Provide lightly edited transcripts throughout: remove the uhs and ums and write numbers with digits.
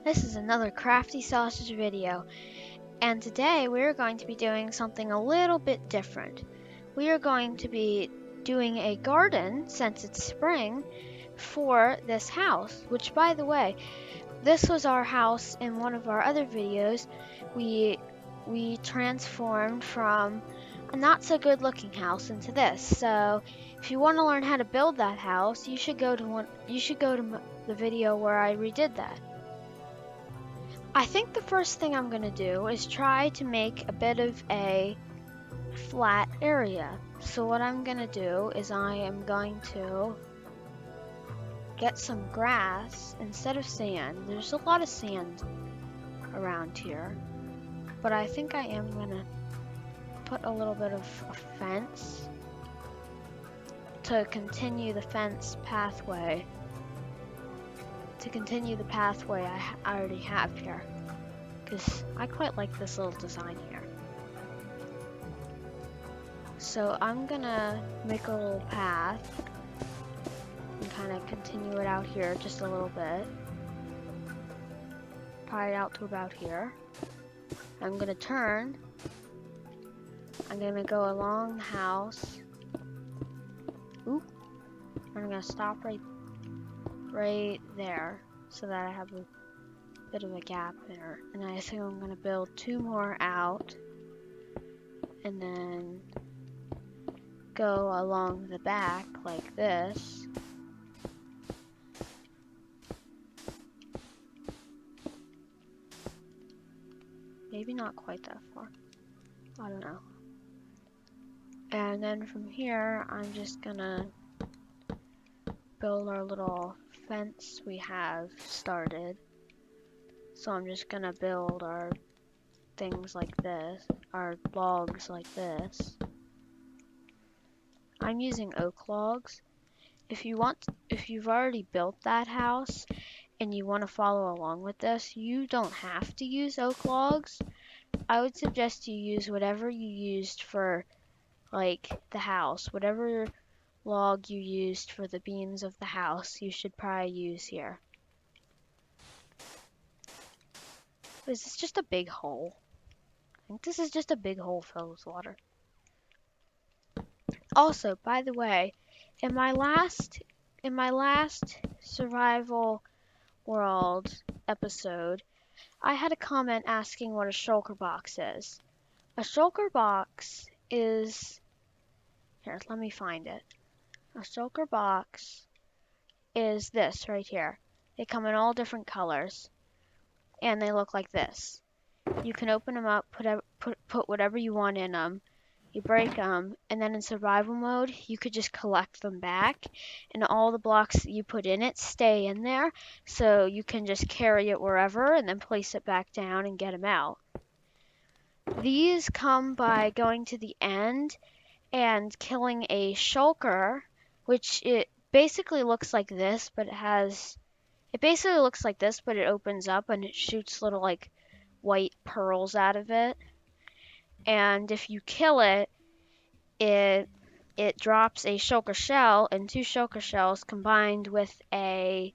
This is another Crafty Sausage video, and today we're going to be doing something a little bit different. We are going to be doing a garden, since it's spring, for this house, which, by the way, this was our house in one of our other videos. We transformed from a not so good looking house into this. So if you want to learn how to build that house, you should go to the video where I redid that. I think the first thing I'm going to do is try to make a bit of a flat area. So what I'm going to do is I am going to get some grass instead of sand. There's a lot of sand around here, but I think I am going to put a little bit of a fence to continue the fence pathway. To continue the pathway I already have here, because I quite like this little design here. So I'm gonna make a little path and kind of continue it out here just a little bit. Probably out to about here. I'm gonna turn. I'm gonna go along the house. Oop. I'm gonna stop right there so that I have a bit of a gap there. And I think I'm gonna build two more out and then go along the back like this. Maybe not quite that far. I don't know. And then from here, I'm just gonna build our little fence we have started. So I'm just gonna build our things like this, our logs like this. I'm using oak logs. If you've already built that house and you want to follow along with this, you don't have to use oak logs. I would suggest you use whatever you used for like the house, whatever log you used for the beams of the house, you should probably use here. Is this just a big hole? I think this is just a big hole filled with water. Also, by the way, in my last survival world episode, I had a comment asking what a shulker box is. A shulker box is, here, let me find it. A shulker box is this right here. They come in all different colors, and they look like this. You can open them up, put whatever you want in them. You break them, and then in survival mode, you could just collect them back, and all the blocks that you put in it stay in there, so you can just carry it wherever and then place it back down and get them out. These come by going to the end and killing a shulker, which it basically looks like this, but it opens up and it shoots little like white pearls out of it. And if you kill it, it drops a shulker shell, and two shulker shells combined with a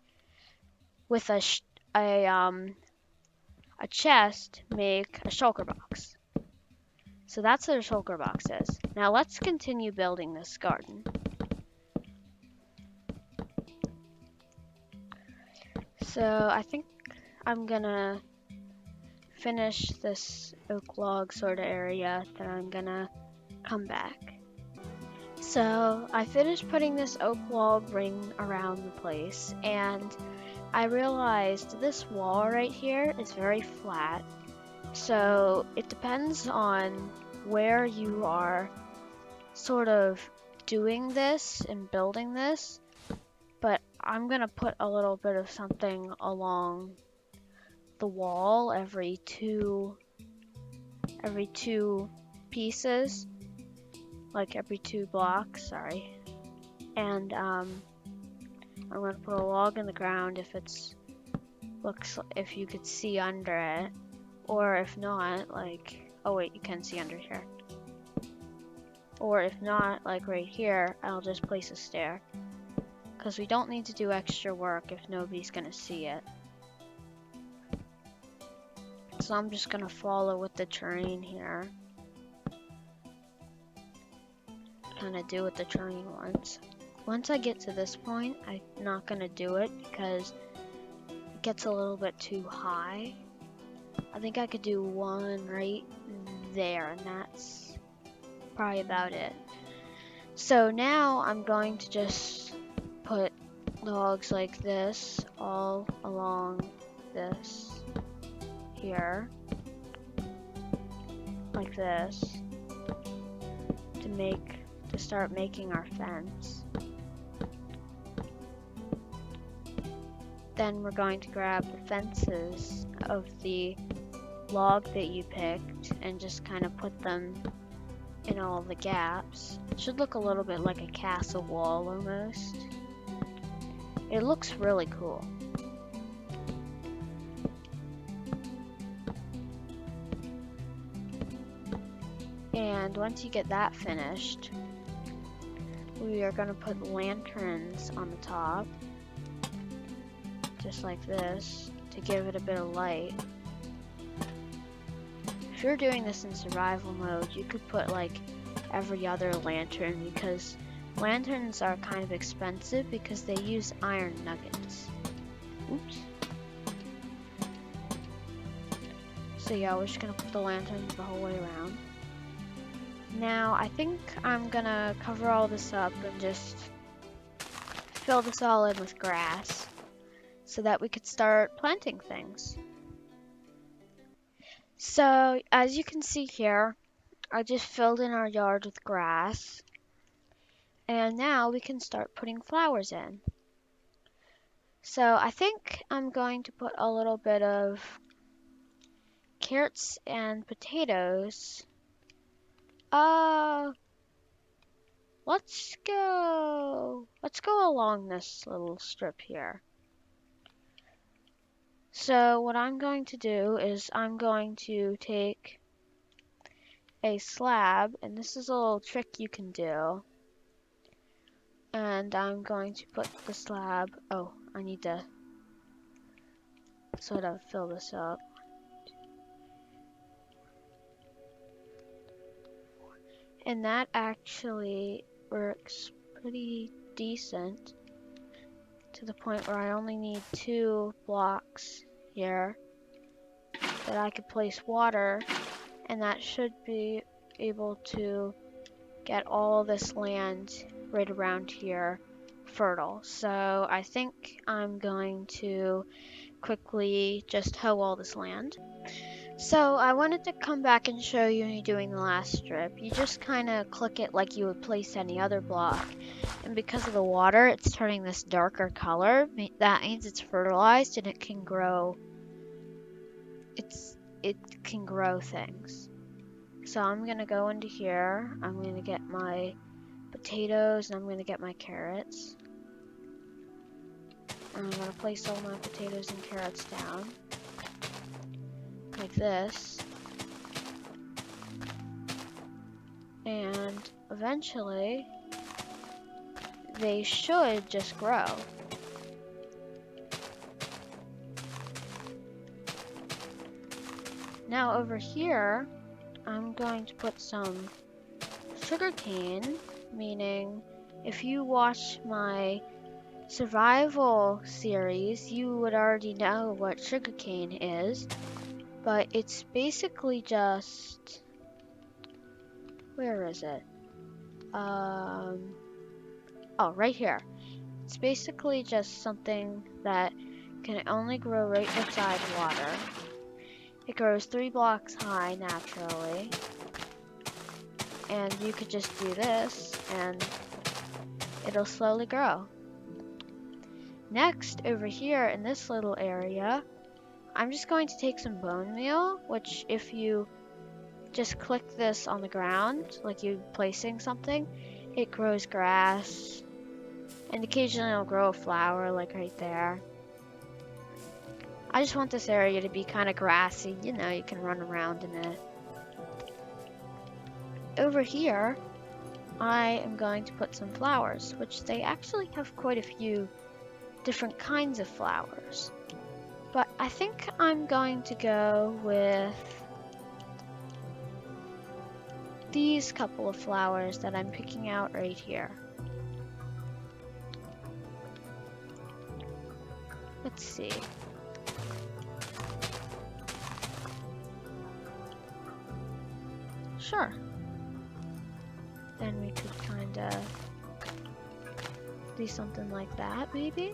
chest make a shulker box. So that's what a shulker box is. Now let's continue building this garden. So I think I'm gonna finish this oak log sort of area, then I'm gonna come back. So I finished putting this oak log ring around the place, and I realized this wall right here is very flat. So it depends on where you are sort of doing this and building this, but I'm gonna put a little bit of something along the wall every two pieces, like every 2 blocks, sorry. And I'm gonna put a log in the ground if you could see under it, or if not, like, oh wait, you can see under here. Or if not, like right here, I'll just place a stair, because we don't need to do extra work if nobody's gonna see it. So I'm just gonna follow with the terrain here. Kind of do what the terrain wants. Once I get to this point, I'm not gonna do it because it gets a little bit too high. I think I could do one right there, and that's probably about it. So now I'm going to just put logs like this all along this here, like this, to start making our fence. Then we're going to grab the fences of the log that you picked and just kind of put them in all the gaps. It should look a little bit like a castle wall almost. It looks really cool. And once you get that finished, we are going to put lanterns on the top, just like this, to give it a bit of light. If you're doing this in survival mode, you could put like every other lantern, because lanterns are kind of expensive because they use iron nuggets. Oops. So yeah, we're just gonna put the lanterns the whole way around. Now I think I'm gonna cover all this up and just fill this all in with grass so that we could start planting things. So as you can see here, I just filled in our yard with grass, and now we can start putting flowers in. So I think I'm going to put a little bit of carrots and potatoes. Let's go along this little strip here. So what I'm going to do is I'm going to take a slab, and this is a little trick you can do. And I'm going to put the slab, oh, I need to sort of fill this up. And that actually works pretty decent, to the point where I only need 2 blocks here that I could place water, and that should be able to get all this land right around here fertile. So I think I'm going to quickly just hoe all this land. So I wanted to come back and show you me doing the last strip. You just kind of click it like you would place any other block, and because of the water it's turning this darker color. That means it's fertilized and it can grow things. So I'm gonna go into here, I'm gonna get my potatoes, and I'm gonna get my carrots. And I'm gonna place all my potatoes and carrots down like this, and eventually they should just grow. Now over here I'm going to put some sugarcane, meaning if you watch my survival series you would already know what sugarcane is. But it's basically just, where is it? Oh, right here. It's basically just something that can only grow right beside water. It grows 3 blocks high naturally. And you could just do this and it'll slowly grow. Next, over here in this little area, I'm just going to take some bone meal, which if you just click this on the ground, like you're placing something, it grows grass, and occasionally it'll grow a flower, like right there. I just want this area to be kind of grassy, you know, you can run around in it. Over here, I am going to put some flowers, which they actually have quite a few different kinds of flowers. But I think I'm going to go with these couple of flowers that I'm picking out right here. Let's see. Sure. Then we could kind of do something like that, maybe?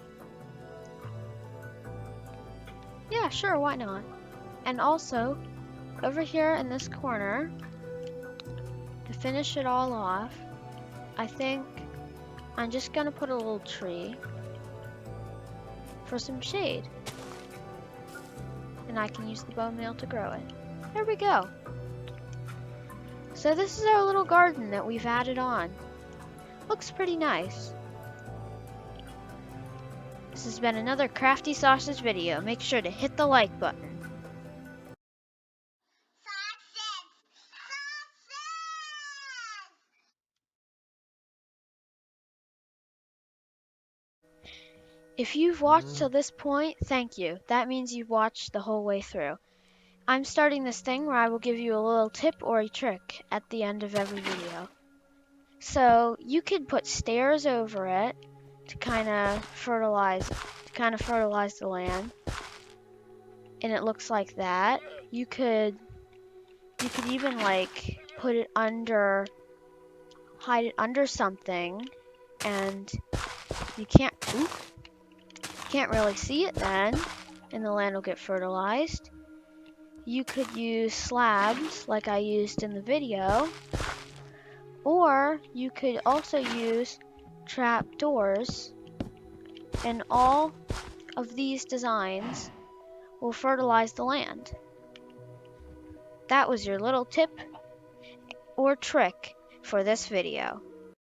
Yeah, sure, why not? And also, over here in this corner, to finish it all off, I think I'm just gonna put a little tree for some shade. And I can use the bone meal to grow it. There we go. So this is our little garden that we've added on. Looks pretty nice. This has been another Crafty Sausage video. Make sure to hit the like button. If you've watched till this point, thank you. That means you've watched the whole way through. I'm starting this thing where I will give you a little tip or a trick at the end of every video. So you could put stairs over it to kind of fertilize the land. And it looks like that. You could even like put it under, hide it under something, and you can't really see it then, and the land will get fertilized. You could use slabs like I used in the video, or you could also use trap doors, and all of these designs will fertilize the land. That was your little tip or trick for this video.